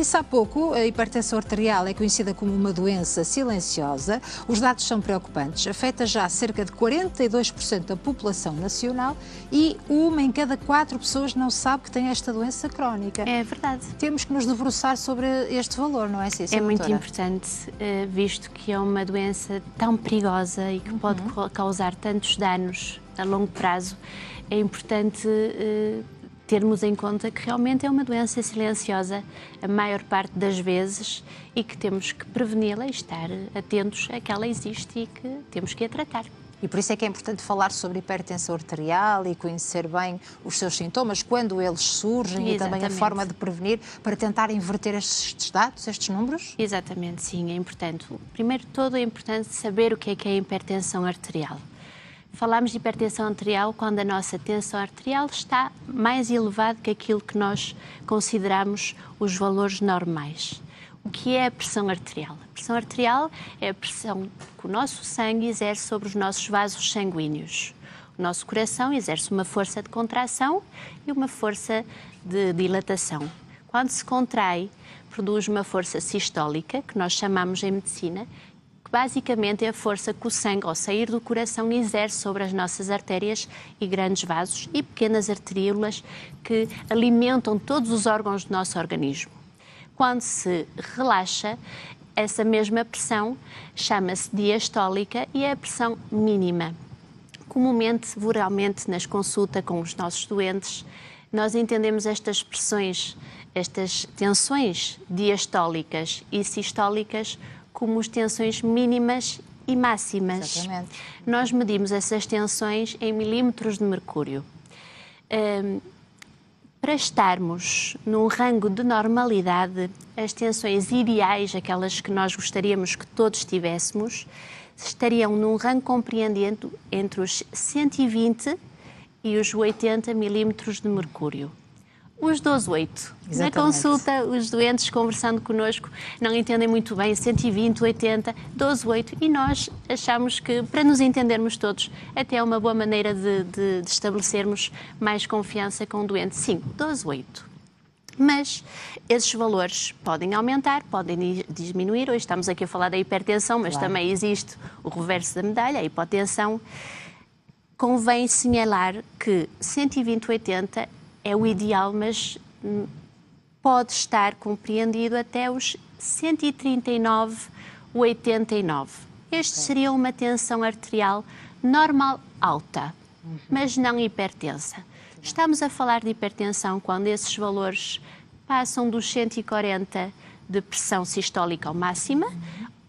Disse há pouco, a hipertensão arterial é conhecida como uma doença silenciosa. Os dados são preocupantes. Afeta já cerca de 42% da população nacional e 1 em cada 4 pessoas não sabe que tem esta doença crónica. É verdade. Temos que nos debruçar sobre este valor, não é, Cícera? É muito importante, visto que é uma doença tão perigosa e que pode causar tantos danos a longo prazo. É importante termos em conta que realmente é uma doença silenciosa a maior parte das vezes e que temos que preveni-la e estar atentos a que ela existe e que temos que a tratar. E por isso é que é importante falar sobre hipertensão arterial e conhecer bem os seus sintomas, quando eles surgem. Exatamente. E também a forma de prevenir para tentar inverter estes dados, estes números? Exatamente, sim, é importante. Primeiro de todo é importante saber o que é a hipertensão arterial. Falamos de hipertensão arterial quando a nossa tensão arterial está mais elevada que aquilo que nós consideramos os valores normais. O que é a pressão arterial? A pressão arterial é a pressão que o nosso sangue exerce sobre os nossos vasos sanguíneos. O nosso coração exerce uma força de contração e uma força de dilatação. Quando se contrai, produz uma força sistólica, que nós chamamos em medicina, que basicamente é a força que o sangue, ao sair do coração, exerce sobre as nossas artérias e grandes vasos e pequenas arteríolas que alimentam todos os órgãos do nosso organismo. Quando se relaxa, essa mesma pressão chama-se diastólica e é a pressão mínima. Comumente, oralmente, nas consultas com os nossos doentes, nós entendemos estas pressões, estas tensões diastólicas e sistólicas como as tensões mínimas e máximas. Exatamente. Nós medimos essas tensões em milímetros de mercúrio. Para estarmos num rango de normalidade, as tensões ideais, aquelas que nós gostaríamos que todos tivéssemos, estariam num rango compreendido entre os 120 e os 80 milímetros de mercúrio. Os 12,8. Na consulta, os doentes conversando connosco não entendem muito bem 120, 80, 12,8 e nós achamos que, para nos entendermos todos, até é uma boa maneira de estabelecermos mais confiança com o doente. Sim, 12,8. Mas esses valores podem aumentar, podem diminuir. Hoje estamos aqui a falar da hipertensão, mas também existe o reverso da medalha, a hipotensão. Convém sinalar que 120, 80 é o ideal, mas pode estar compreendido até os 139, 89. Este seria uma tensão arterial normal alta, mas não hipertensa. Estamos a falar de hipertensão quando esses valores passam dos 140 de pressão sistólica ao máxima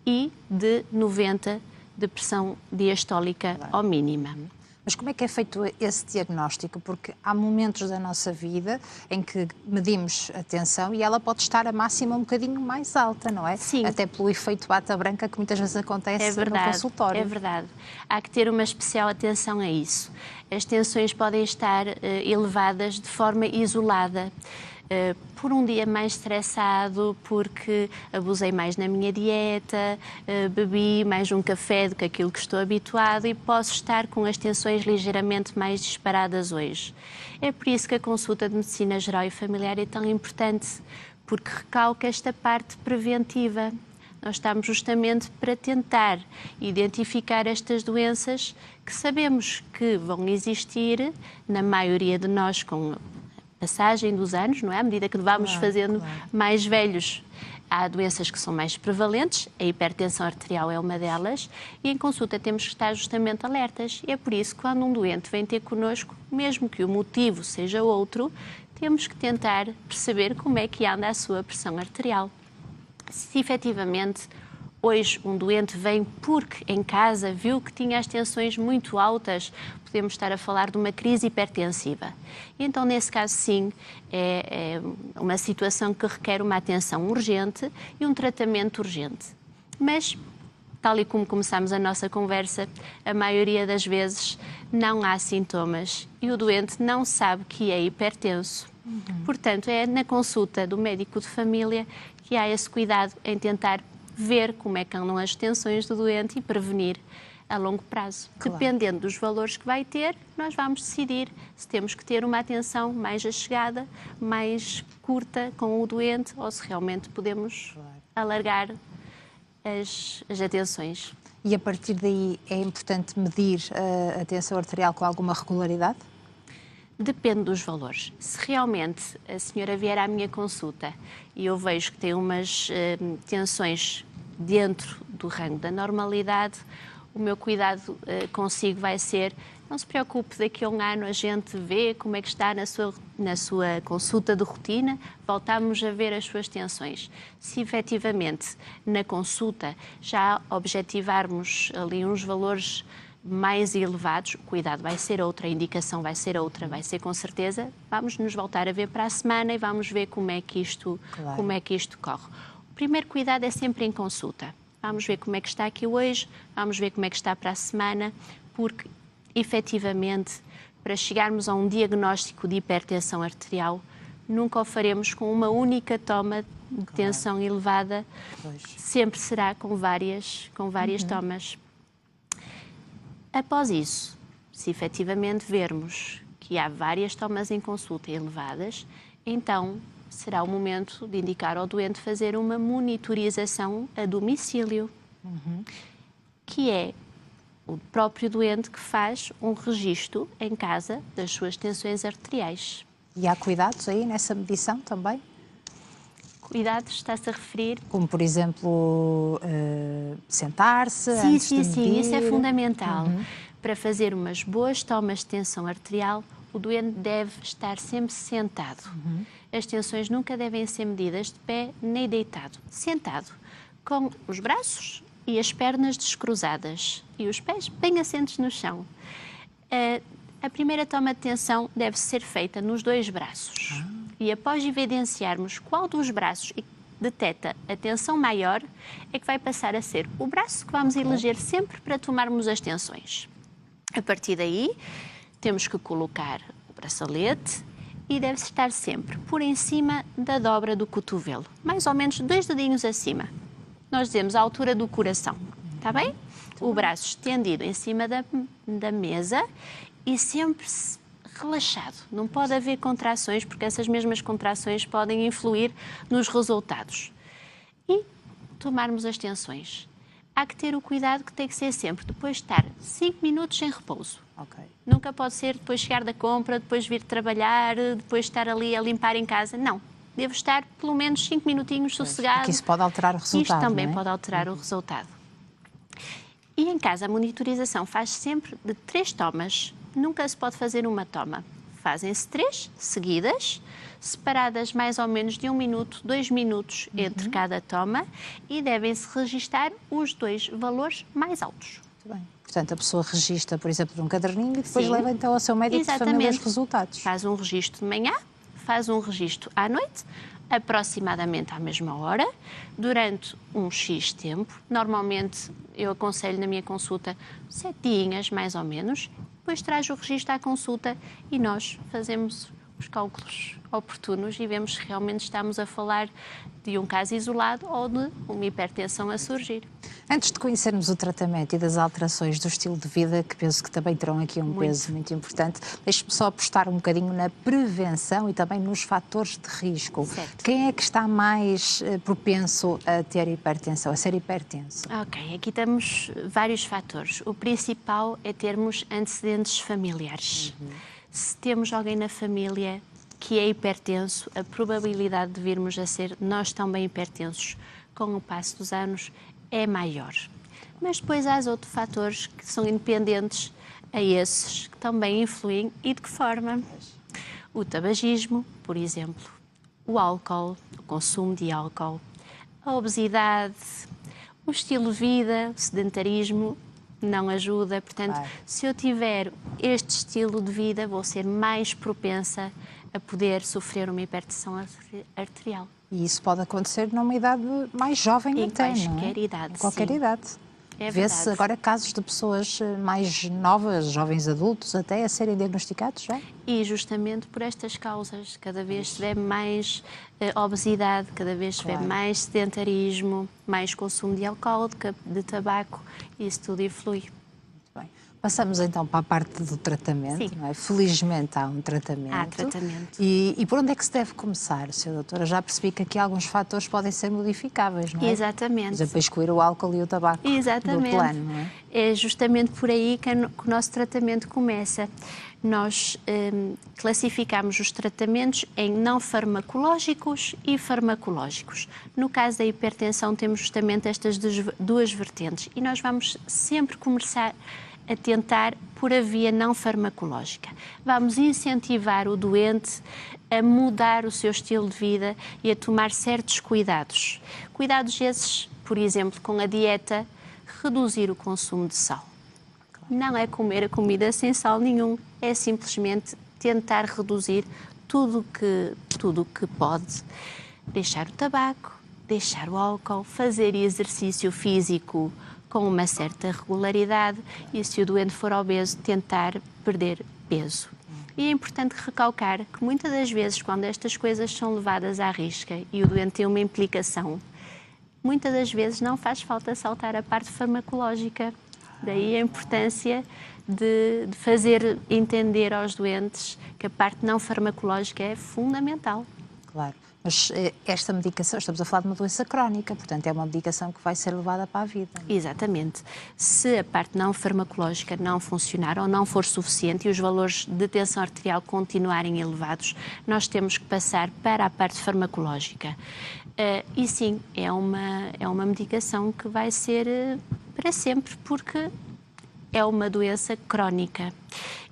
e de 90 de pressão diastólica ao mínima. Mas como é que é feito esse diagnóstico? Porque há momentos da nossa vida em que medimos a tensão e ela pode estar a máxima um bocadinho mais alta, não é? Sim. Até pelo efeito bata branca que muitas vezes acontece no consultório. É verdade. Há que ter uma especial atenção a isso. As tensões podem estar elevadas de forma isolada. Por um dia mais estressado, porque abusei mais na minha dieta, bebi mais um café do que aquilo que estou habituado e posso estar com as tensões ligeiramente mais disparadas hoje. É por isso que a consulta de medicina geral e familiar é tão importante, porque recalca esta parte preventiva. Nós estamos justamente para tentar identificar estas doenças que sabemos que vão existir na maioria de nós com passagem dos anos, não é? À medida que vamos fazendo mais velhos, há doenças que são mais prevalentes, a hipertensão arterial é uma delas, e em consulta temos que estar justamente alertas. E é por isso que quando um doente vem ter connosco, mesmo que o motivo seja outro, temos que tentar perceber como é que anda a sua pressão arterial. Se efetivamente hoje um doente vem porque em casa viu que tinha as tensões muito altas, podemos estar a falar de uma crise hipertensiva. E então, nesse caso, sim, é uma situação que requer uma atenção urgente e um tratamento urgente. Mas, tal e como começámos a nossa conversa, a maioria das vezes não há sintomas e o doente não sabe que é hipertenso. Portanto, é na consulta do médico de família que há esse cuidado em tentar ver como é que andam as tensões do doente e prevenir a longo prazo. Claro. Dependendo dos valores que vai ter, nós vamos decidir se temos que ter uma atenção mais achegada, mais curta com o doente, ou se realmente podemos alargar as atenções. E a partir daí é importante medir a tensão arterial com alguma regularidade? Depende dos valores. Se realmente a senhora vier à minha consulta e eu vejo que tem umas tensões dentro do rango da normalidade, o meu cuidado consigo vai ser: não se preocupe, daqui a um ano a gente vê como é que está na sua consulta de rotina, voltamos a ver as suas tensões. Se efetivamente na consulta já objetivarmos ali uns valores mais elevados, o cuidado vai ser outra, a indicação vai ser outra, vai ser com certeza, vamos nos voltar a ver para a semana e vamos ver como é que isto corre. O primeiro cuidado é sempre em consulta. Vamos ver como é que está aqui hoje, vamos ver como é que está para a semana, porque efetivamente, para chegarmos a um diagnóstico de hipertensão arterial, nunca o faremos com uma única toma de tensão elevada, sempre será com várias tomas. Após isso, se efetivamente vermos que há várias tomas em consulta elevadas, então será o momento de indicar ao doente fazer uma monitorização a domicílio, que é o próprio doente que faz um registro em casa das suas tensões arteriais. E há cuidados aí nessa medição também? Cuidados, está-se a referir? Como, por exemplo, sentar-se antes de medir? Sim, isso é fundamental. Para fazer umas boas tomas de tensão arterial, o doente deve estar sempre sentado. As tensões nunca devem ser medidas de pé nem deitado. Sentado, com os braços e as pernas descruzadas e os pés bem assentos no chão. A primeira toma de tensão deve ser feita nos 2 braços. E após evidenciarmos qual dos braços detecta a tensão maior, é que vai passar a ser o braço que vamos eleger sempre para tomarmos as tensões. A partir daí, temos que colocar o bracelete e deve estar sempre por em cima da dobra do cotovelo, mais ou menos 2 dedinhos acima. Nós dizemos a altura do coração, está bem? O braço estendido em cima da mesa e sempre relaxado. Não pode haver contrações, porque essas mesmas contrações podem influir nos resultados. E tomarmos as tensões. Há que ter o cuidado que tem que ser sempre depois de estar 5 minutos em repouso. Nunca pode ser depois de chegar da compra, depois vir trabalhar, depois de estar ali a limpar em casa. Não. Devo estar pelo menos 5 minutinhos sossegado. Porque isso pode alterar o resultado. Isto também pode alterar o resultado. E em casa a monitorização faz sempre de 3 tomas. Nunca se pode fazer uma toma. Fazem-se 3 seguidas, separadas mais ou menos de 1 minuto, 2 minutos entre cada toma, e devem-se registar os 2 valores mais altos. Muito bem. Portanto, a pessoa registra, por exemplo, num caderninho e depois leva então ao seu médico de família os resultados. Faz um registro de manhã, faz um registro à noite, aproximadamente à mesma hora, durante um X tempo. Normalmente, eu aconselho na minha consulta 7 dias, mais ou menos. Depois traz o registro à consulta e nós fazemos os cálculos oportunos e vemos se realmente estamos a falar de um caso isolado ou de uma hipertensão a surgir. Antes de conhecermos o tratamento e das alterações do estilo de vida, que penso que também terão aqui um peso muito importante, deixe-me só apostar um bocadinho na prevenção e também nos fatores de risco. Certo. Quem é que está mais propenso a ter hipertensão, a ser hipertenso? Ok, aqui temos vários fatores. O principal é termos antecedentes familiares. Se temos alguém na família que é hipertenso, a probabilidade de virmos a ser nós também hipertensos com o passo dos anos é maior. Mas depois há outros fatores que são independentes a esses, que também influem. E de que forma? O tabagismo, por exemplo, o álcool, o consumo de álcool, a obesidade, o estilo de vida, o sedentarismo não ajuda. Portanto, se eu tiver este estilo de vida, vou ser mais propensa a poder sofrer uma hipertensão arterial. E isso pode acontecer numa idade mais jovem até, não é? Em qualquer idade, em qualquer sim. idade. É Vê-se agora casos de pessoas mais novas, jovens adultos, até a serem diagnosticados já? E justamente por estas causas, cada vez se vê mais obesidade, cada vez se vê mais sedentarismo, mais consumo de álcool, de tabaco, e isso tudo influi. Bem, passamos então para a parte do tratamento, Sim. não é? Felizmente há um tratamento. Há tratamento. E por onde é que se deve começar, Sra. Doutora? Já percebi que aqui alguns fatores podem ser modificáveis, não é? Exatamente. Por exemplo, excluir o álcool e o tabaco do plano, não é? É justamente por aí que o nosso tratamento começa. Nós classificamos os tratamentos em não farmacológicos e farmacológicos. No caso da hipertensão, temos justamente estas duas vertentes e nós vamos sempre começar a tentar por a via não farmacológica. Vamos incentivar o doente a mudar o seu estilo de vida e a tomar certos cuidados. Cuidados esses, por exemplo, com a dieta, reduzir o consumo de sal. Não é comer a comida sem sal nenhum, é simplesmente tentar reduzir tudo o que pode. Deixar o tabaco, deixar o álcool, fazer exercício físico com uma certa regularidade e, se o doente for obeso, tentar perder peso. E é importante recalcar que muitas das vezes, quando estas coisas são levadas à risca e o doente tem uma implicação, muitas das vezes não faz falta saltar a parte farmacológica. Daí a importância de fazer entender aos doentes que a parte não farmacológica é fundamental. Claro, mas esta medicação, estamos a falar de uma doença crónica, portanto é uma medicação que vai ser levada para a vida. Exatamente. Se a parte não farmacológica não funcionar ou não for suficiente e os valores de tensão arterial continuarem elevados, nós temos que passar para a parte farmacológica. E sim, é uma medicação que vai ser para sempre, porque é uma doença crónica.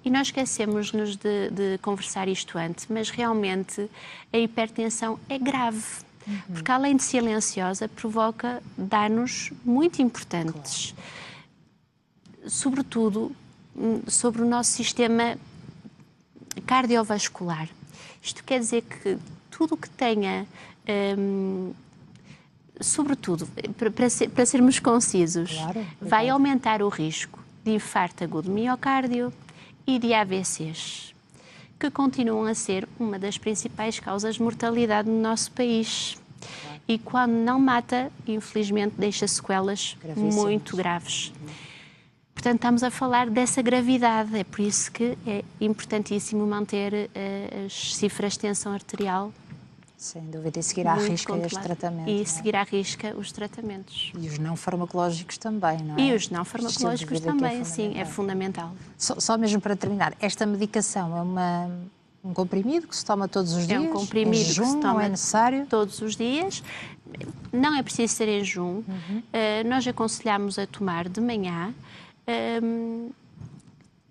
E nós esquecemos-nos de conversar isto antes, mas realmente a hipertensão é grave, porque além de silenciosa, provoca danos muito importantes. Claro. Sobretudo sobre o nosso sistema cardiovascular. Isto quer dizer que tudo o que tenha... sobretudo, para sermos concisos, claro, vai aumentar o risco de infarto agudo de miocárdio e de AVCs, que continuam a ser uma das principais causas de mortalidade no nosso país. Claro. E quando não mata, infelizmente, deixa sequelas muito graves. Portanto, estamos a falar dessa gravidade. É por isso que é importantíssimo manter as cifras de tensão arterial. Sem dúvida, e seguir à risca este tratamento. E seguir à risca os tratamentos. E os não farmacológicos também, não é? E os não farmacológicos também, sim, é fundamental. Só mesmo para terminar, esta medicação é um comprimido que se toma todos os dias? É um comprimido que se toma não é necessário? Todos os dias. Não é preciso ser em jejum. Nós aconselhamos a tomar de manhã.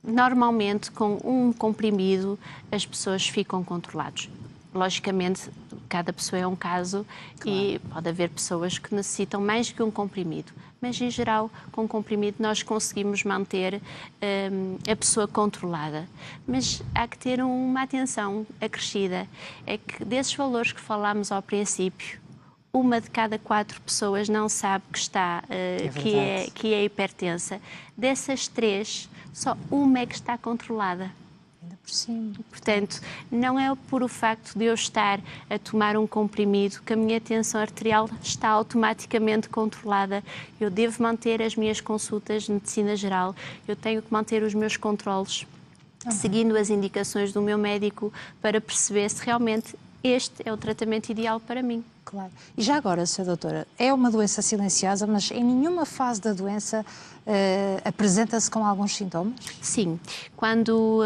Normalmente, com um comprimido, as pessoas ficam controladas. Logicamente, cada pessoa é um caso, claro. E pode haver pessoas que necessitam mais que um comprimido. Mas, em geral, com um comprimido nós conseguimos manter a pessoa controlada. Mas há que ter uma atenção acrescida. É que desses valores que falámos ao princípio, uma de cada 4 pessoas não sabe que está, que é hipertensa. Dessas 3, só uma é que está controlada. Sim. Portanto, não é por o facto de eu estar a tomar um comprimido que a minha tensão arterial está automaticamente controlada. Eu devo manter as minhas consultas de medicina geral, eu tenho que manter os meus controles, seguindo as indicações do meu médico para perceber se realmente este é o tratamento ideal para mim. Claro. E já agora, Sra. Doutora, é uma doença silenciosa, mas em nenhuma fase da doença apresenta-se com alguns sintomas? Sim. Quando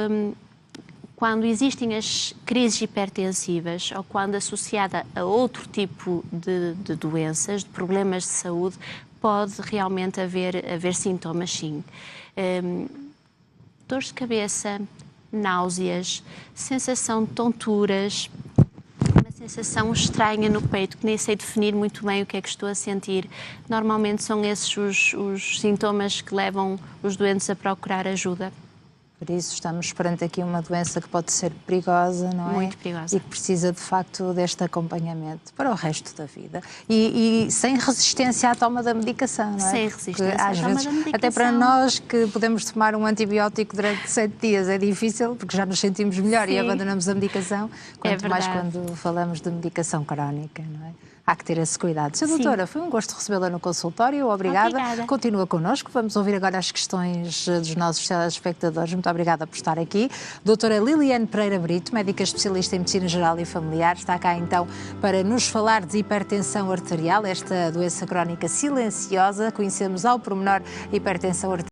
existem as crises hipertensivas ou quando associada a outro tipo de doenças, de problemas de saúde, pode realmente haver sintomas, sim. Dores de cabeça, náuseas, sensação de tonturas, uma sensação estranha no peito, que nem sei definir muito bem o que é que estou a sentir. Normalmente são esses os sintomas que levam os doentes a procurar ajuda. Por isso estamos perante aqui uma doença que pode ser perigosa, não é? Muito perigosa. E que precisa, de facto, deste acompanhamento para o resto da vida. E sem resistência à toma da medicação, não é? Sem resistência à toma da medicação. Até para nós que podemos tomar um antibiótico durante 7 dias é difícil, porque já nos sentimos melhor. Sim. E abandonamos a medicação, quanto mais quando falamos de medicação crónica, não é? Há que ter esse cuidado. Sra. Doutora, foi um gosto recebê-la no consultório. Obrigada. Continua connosco. Vamos ouvir agora as questões dos nossos telespectadores. Muito obrigada por estar aqui. Doutora Liliane Pereira Brito, médica especialista em Medicina Geral e Familiar, está cá então para nos falar de hipertensão arterial, esta doença crónica silenciosa. Conhecemos ao pormenor a hipertensão arterial